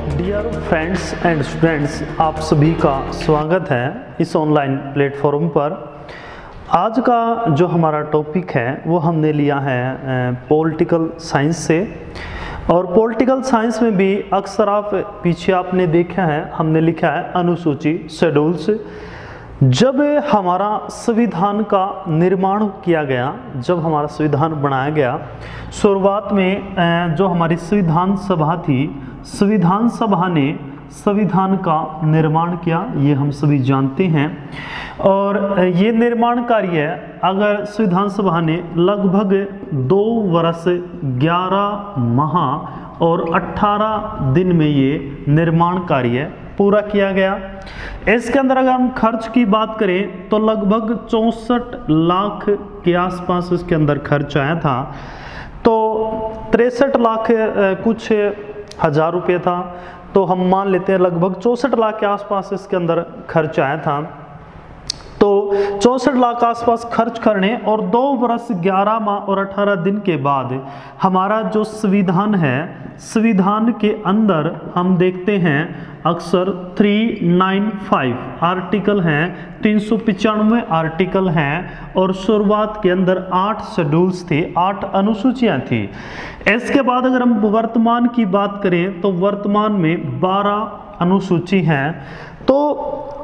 Dear friends and students, आप सभी का स्वागत है इस ऑनलाइन प्लेटफॉर्म पर। आज का जो हमारा टॉपिक है वो हमने लिया है पॉलिटिकल साइंस से। और पॉलिटिकल साइंस में भी अक्सर आप पीछे आपने देखा है, हमने लिखा है अनुसूची, शेड्यूल्स। जब हमारा संविधान का निर्माण किया गया, जब हमारा संविधान बनाया गया, शुरुआत में जो हमारी संविधान सभा थी, संविधान सभा ने संविधान का निर्माण किया, ये हम सभी जानते हैं। और ये निर्माण कार्य अगर संविधान सभा ने लगभग 2 वर्ष 11 माह और 18 दिन में ये निर्माण कार्य पूरा किया गया। इसके अंदर अगर हम खर्च की बात करें तो लगभग 64 लाख के आसपास इसके अंदर खर्च आया था। तो 63 लाख कुछ हज़ार रुपये था, तो हम मान लेते हैं लगभग 64 लाख के आसपास इसके अंदर खर्च आया था। तो 64 लाख आसपास खर्च करने और 2 वर्ष 11 माह और 18 दिन के बाद हमारा जो संविधान है, संविधान के अंदर हम देखते हैं अक्सर 395 आर्टिकल हैं, 395 आर्टिकल हैं और शुरुआत के अंदर 8 शेड्यूल्स थे, 8 अनुसूचियां थी। इसके बाद अगर हम वर्तमान की बात करें तो वर्तमान में 12 अनुसूची हैं। तो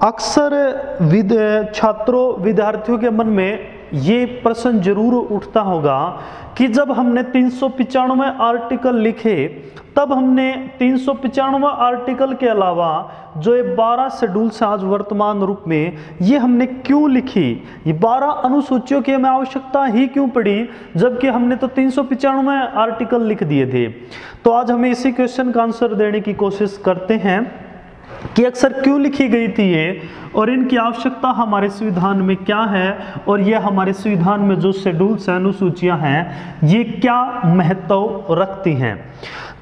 अक्सर छात्रों विद्यार्थियों के मन में ये प्रश्न जरूर उठता होगा कि जब हमने 395 आर्टिकल लिखे, तब हमने 395 आर्टिकल के अलावा जो ये 12 शेड्यूल्स आज वर्तमान रूप में, ये हमने क्यों लिखी? ये 12 अनुसूचियों की हमें आवश्यकता ही क्यों पड़ी, जबकि हमने तो 395 आर्टिकल लिख दिए थे। तो आज हमें इसी क्वेश्चन का आंसर देने की कोशिश करते हैं कि अक्सर क्यों लिखी गई थी ये, और इनकी आवश्यकता हमारे संविधान में क्या है, और ये हमारे संविधान में जो शेड्यूल्स हैं, अनुसूचियां हैं, ये क्या महत्व रखती हैं।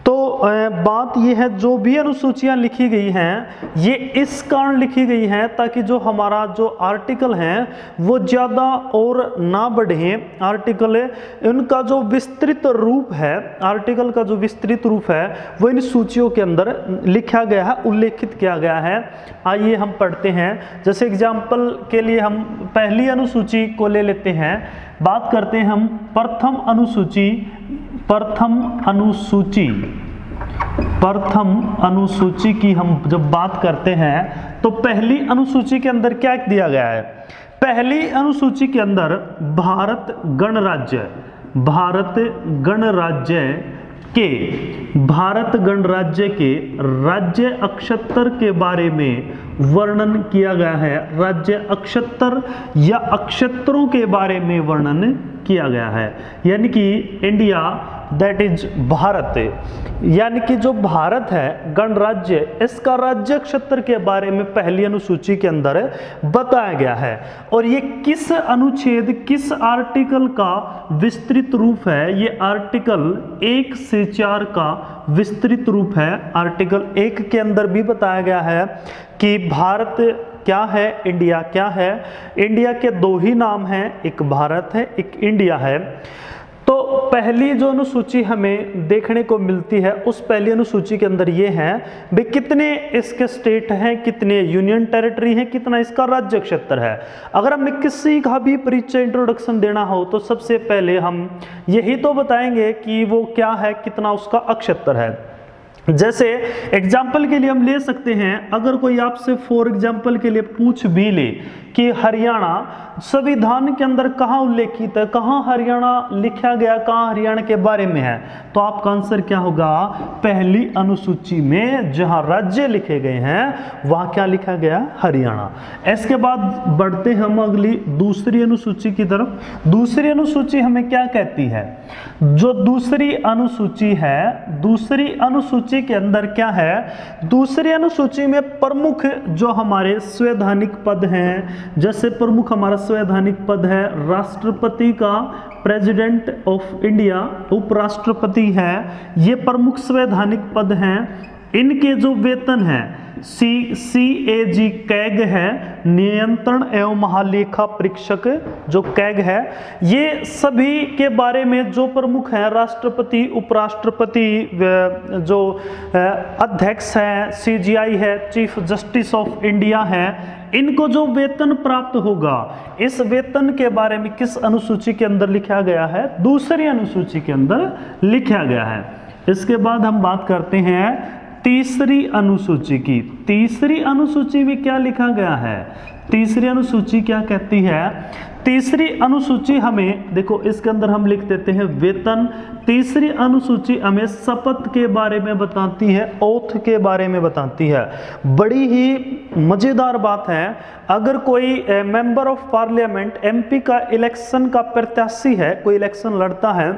तो बात यह है, जो भी अनुसूचियां लिखी गई हैं ये इस कारण लिखी गई हैं ताकि जो हमारा जो आर्टिकल हैं वो ज़्यादा और ना बढ़े। आर्टिकल उनका जो विस्तृत रूप है, आर्टिकल का जो विस्तृत रूप है वो इन सूचियों के अंदर लिखा गया है, उल्लेखित किया गया है। आइए हम पढ़ते हैं। जैसे एग्जाम्पल के लिए हम पहली अनुसूची को ले लेते हैं, बात करते हैं हम प्रथम अनुसूची की हम जब बात करते हैं तो पहली अनुसूची के अंदर क्या दिया गया है? पहली अनुसूची के अंदर भारत गणराज्य के राज्य अक्षत्र के बारे में वर्णन किया गया है। राज्य अक्षत्र या अक्षत्रों के बारे में वर्णन किया गया है, यानी कि इंडिया, दैट इज भारत, यानी कि जो भारत है गणराज्य, इसका राज्य क्षेत्र के बारे में पहली अनुसूची के अंदर बताया गया है। और ये किस अनुच्छेद, किस आर्टिकल का विस्तृत रूप है? ये आर्टिकल 1 से 4 का विस्तृत रूप है। आर्टिकल 1 के अंदर भी बताया गया है कि भारत क्या है, इंडिया क्या है। इंडिया के 2 ही नाम हैं, एक भारत है, एक इंडिया है। तो पहली जो अनुसूची हमें देखने को मिलती है, उस पहली अनुसूची के अंदर ये है भाई कितने इसके स्टेट हैं, कितने यूनियन टेरिटरी हैं, कितना इसका राज्य क्षेत्र है। अगर हमें किसी का भी परिचय इंट्रोडक्शन देना हो तो सबसे पहले हम यही तो बताएंगे कि वो क्या है, कितना उसका अक्षेत्र है। जैसे एग्जाम्पल के लिए हम ले सकते हैं, अगर कोई आपसे फॉर एग्जाम्पल के लिए पूछ भी ले कि हरियाणा संविधान के अंदर कहाँ उल्लेखित है, कहाँ हरियाणा लिखा गया, कहाँ हरियाणा के बारे में है, तो आपका आंसर क्या होगा? पहली अनुसूची में जहाँ राज्य लिखे गए हैं वहाँ क्या लिखा गया? हरियाणा। इसके बाद बढ़ते हम अगली दूसरी अनुसूची की तरफ। दूसरी अनुसूची हमें क्या कहती है? जो दूसरी अनुसूची है, दूसरी अनुसूची के अंदर क्या है? दूसरी अनुसूची में प्रमुख जो हमारे संवैधानिक पद हैं, जैसे प्रमुख हमारा संवैधानिक पद है राष्ट्रपति का, प्रेसिडेंट ऑफ इंडिया, उपराष्ट्रपति है, ये प्रमुख संवैधानिक पद हैं। इनके जो वेतन हैं, CAG कैग है, नियंत्रण एवं महालेखा परीक्षक जो कैग है, ये सभी के बारे में जो प्रमुख हैं राष्ट्रपति, उपराष्ट्रपति, जो अध्यक्ष है, CGI है, चीफ जस्टिस ऑफ इंडिया है, इनको जो वेतन प्राप्त होगा, इस वेतन के बारे में किस अनुसूची के अंदर लिखा गया है? दूसरी अनुसूची के अंदर लिखा गया है। इसके बाद हम बात करते हैं तीसरी अनुसूची की। तीसरी अनुसूची में क्या लिखा गया है? तीसरी अनुसूची क्या कहती है? तीसरी अनुसूची हमें देखो, इसके अंदर हम लिख देते हैं वेतन। तीसरी अनुसूची हमें शपथ के बारे में बताती है, ओथ के बारे में बताती है। बड़ी ही मजेदार बात है, अगर कोई मेंबर ऑफ पार्लियामेंट MP का इलेक्शन का प्रत्याशी है, कोई इलेक्शन लड़ता है,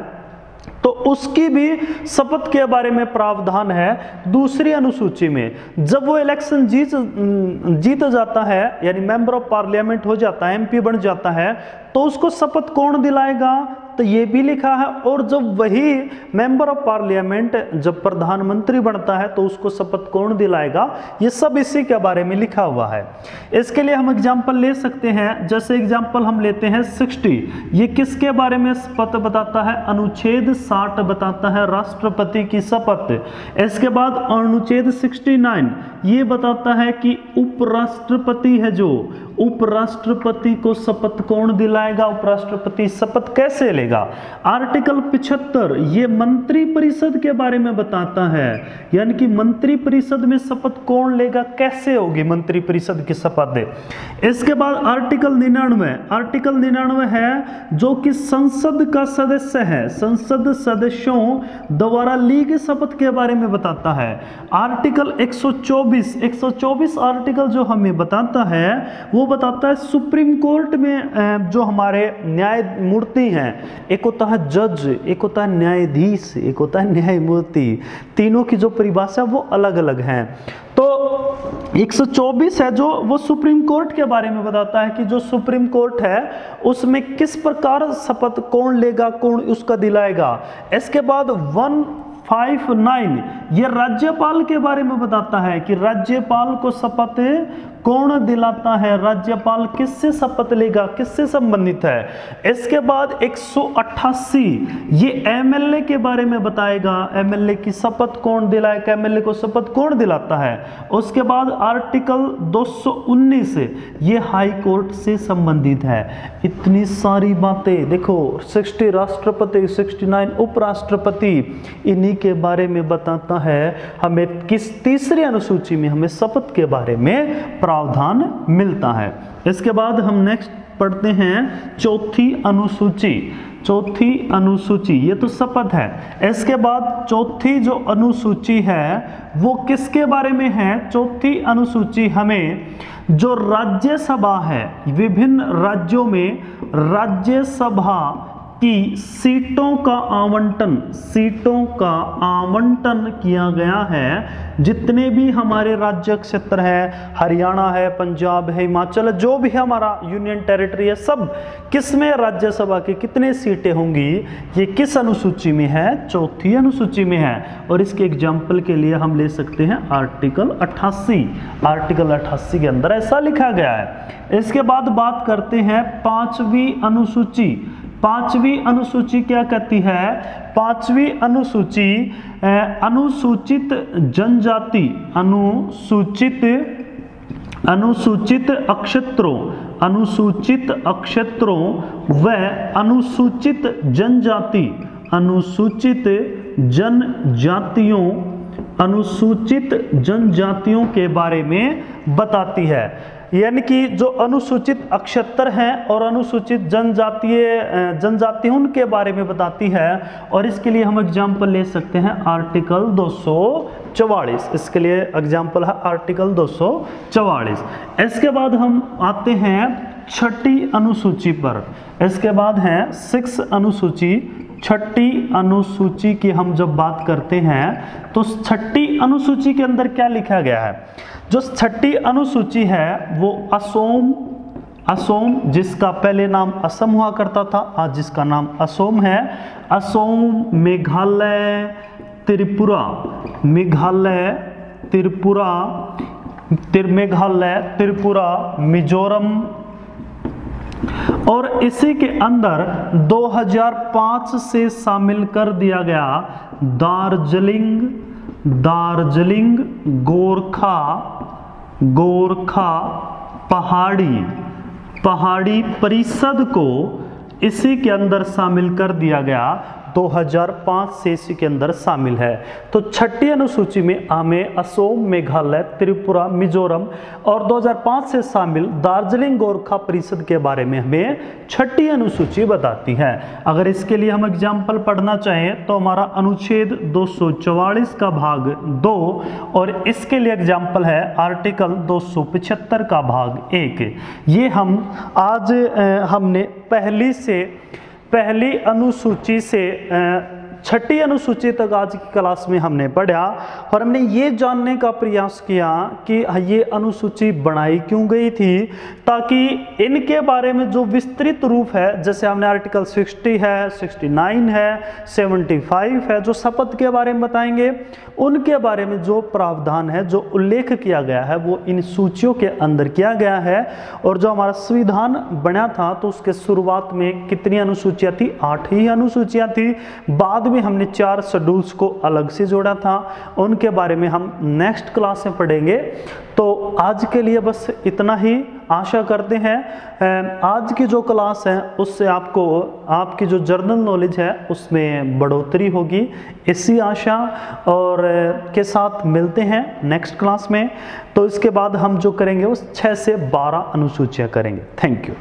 तो उसकी भी शपथ के बारे में प्रावधान है दूसरी अनुसूची में। जब वो इलेक्शन जीत जाता है, यानी मेंबर ऑफ पार्लियामेंट हो जाता है, MP बन जाता है, तो उसको शपथ कौन दिलाएगा? तो ये भी लिखा है। और जब वही मेंबर ऑफ पार्लियामेंट जब प्रधानमंत्री बनता है, तो उसको शपथ कौन दिलाएगा? ये सब इसी के बारे में लिखा हुआ है। इसके लिए हम एग्जाम्पल ले सकते हैं, जैसे एग्जाम्पल हम लेते हैं 60। ये किसके बारे में शपथ बताता है? अनुच्छेद 60 बताता है राष्ट्रपति की शपथ। इसके बाद अनुच्छेद 69 ये बताता है कि उपराष्ट्रपति है, जो उपराष्ट्रपति को शपथ कौन दिलाएगा, उपराष्ट्रपति शपथ कैसे लेगा। आर्टिकल 75 ये मंत्री परिषद के बारे में बताता है, यानी कि मंत्री परिषद में शपथ कौन लेगा, कैसे होगी मंत्री परिषद की शपथ। इसके बाद आर्टिकल 99, आर्टिकल 99 है जो कि संसद का सदस्य है, संसद सदस्यों द्वारा ली गई शपथ के बारे में बताता है। आर्टिकल 124 आर्टिकल जो हमें बताता है, वो बताता है सुप्रीम कोर्ट में जो हमारे न्यायमूर्ति हैं, एक होता है जज, एक होता है न्यायाधीश, एक होता है न्यायमूर्ति, तीनों की जो परिभाषा वो अलग अलग हैं। तो 124 है जो वो सुप्रीम कोर्ट के बारे में बताता है कि जो सुप्रीम कोर्ट है उसमें किस प्रकार शपथ कौन लेगा, कौन उसका दिलाएगा। इसके बाद 159 ये राज्यपाल के बारे में बताता है कि राज्यपाल को शपथ कौन दिलाता है, राज्यपाल किससे शपथ लेगा, किससे संबंधित है। इसके बाद 188 ये MLA के बारे में बताएगा, MLA की शपथ कौन दिलाएगा, MLA को शपथ कौन दिलाता है। उसके बाद आर्टिकल 219 ये हाई कोर्ट से संबंधित है। इतनी सारी बातें देखो, 60 राष्ट्रपति, 69 उपराष्ट्रपति, इन्हीं के बारे में बताता है। हमें किस तीसरी अनुसूची में हमें शपथ के बारे में प्रावधान मिलता है। इसके बाद हम नेक्स्ट पढ़ते हैं चौथी अनुसूची। चौथी अनुसूची ये तो शपथ है। इसके बाद चौथी जो अनुसूची है वो किसके बारे में है? चौथी अनुसूची हमें जो राज्यसभा है, विभिन्न राज्यों में राज्यसभा की सीटों का आवंटन किया गया है। जितने भी हमारे राज्य क्षेत्र है, हरियाणा है, पंजाब है, हिमाचल है, जो भी हमारा यूनियन टेरिटरी है, सब किसमें राज्यसभा की कितने सीटें होंगी, ये किस अनुसूची में है? चौथी अनुसूची में है। और इसके एग्जाम्पल के लिए हम ले सकते हैं आर्टिकल 88। आर्टिकल 88 के अंदर ऐसा लिखा गया है। इसके बाद बात करते हैं पांचवी अनुसूची। पांचवी अनुसूची क्या कहती है? पांचवी अनुसूची अनुसूचित जनजाति, अनुसूचित अक्षत्रों व अनुसूचित जनजाति, अनुसूचित जनजातियों के बारे में बताती है। यानी कि जो अनुसूचित अक्षत्र हैं और अनुसूचित जनजातियों के बारे में बताती है। और इसके लिए हम एग्जाम्पल ले सकते हैं आर्टिकल 244। इसके लिए एग्जाम्पल है आर्टिकल 244। इसके बाद हम आते हैं छठी अनुसूची पर। इसके बाद है 6 अनुसूची। छठी अनुसूची की हम जब बात करते हैं तो छठी अनुसूची के अंदर क्या लिखा गया है? जो छठी अनुसूची है वो असोम जिसका पहले नाम असम हुआ करता था, आज जिसका नाम असोम है, असोम, मेघालय, त्रिपुरा, मेघालय, त्रिपुरा, मिजोरम, और इसी के अंदर 2005 से शामिल कर दिया गया दार्जिलिंग गोरखा पहाड़ी परिषद को इसी के अंदर शामिल कर दिया गया। 2005 से इसी के अंदर शामिल है। तो छठी अनुसूची में हमें असम, मेघालय, त्रिपुरा, मिजोरम और 2005 से शामिल दार्जिलिंग गोरखा परिषद के बारे में हमें छठी अनुसूची बताती है। अगर इसके लिए हम एग्जाम्पल पढ़ना चाहें तो हमारा अनुच्छेद 244 का भाग 2 और इसके लिए एग्जाम्पल है आर्टिकल 275 का भाग 1। ये हम आज हमने पहली अनुसूची से छठी अनुसूची तक आज की क्लास में हमने पढ़ा और हमने ये जानने का प्रयास किया कि ये अनुसूची बनाई क्यों गई थी, ताकि इनके बारे में जो विस्तृत रूप है, जैसे हमने आर्टिकल 60 है, 69 है, 75 है, जो शपथ के बारे में बताएंगे, उनके बारे में जो प्रावधान है, जो उल्लेख किया गया है, वो इन सूचियों के अंदर किया गया है। और जो हमारा संविधान बना था तो उसके शुरुआत में कितनी अनुसूचियाँ थी? 8 ही अनुसूचियाँ थी। बाद में हमने 4 शेड्यूल्स को अलग से जोड़ा था, उनके बारे में हम नेक्स्ट क्लास में पढ़ेंगे। तो आज के लिए बस इतना ही। आशा करते हैं आज की जो क्लास है उससे आपको आपकी जो जनरल नॉलेज है उसमें बढ़ोतरी होगी, इसी आशा और के साथ मिलते हैं नेक्स्ट क्लास में। तो इसके बाद हम जो करेंगे वो 6 से 12 अनुसूचियाँ करेंगे। Thank you.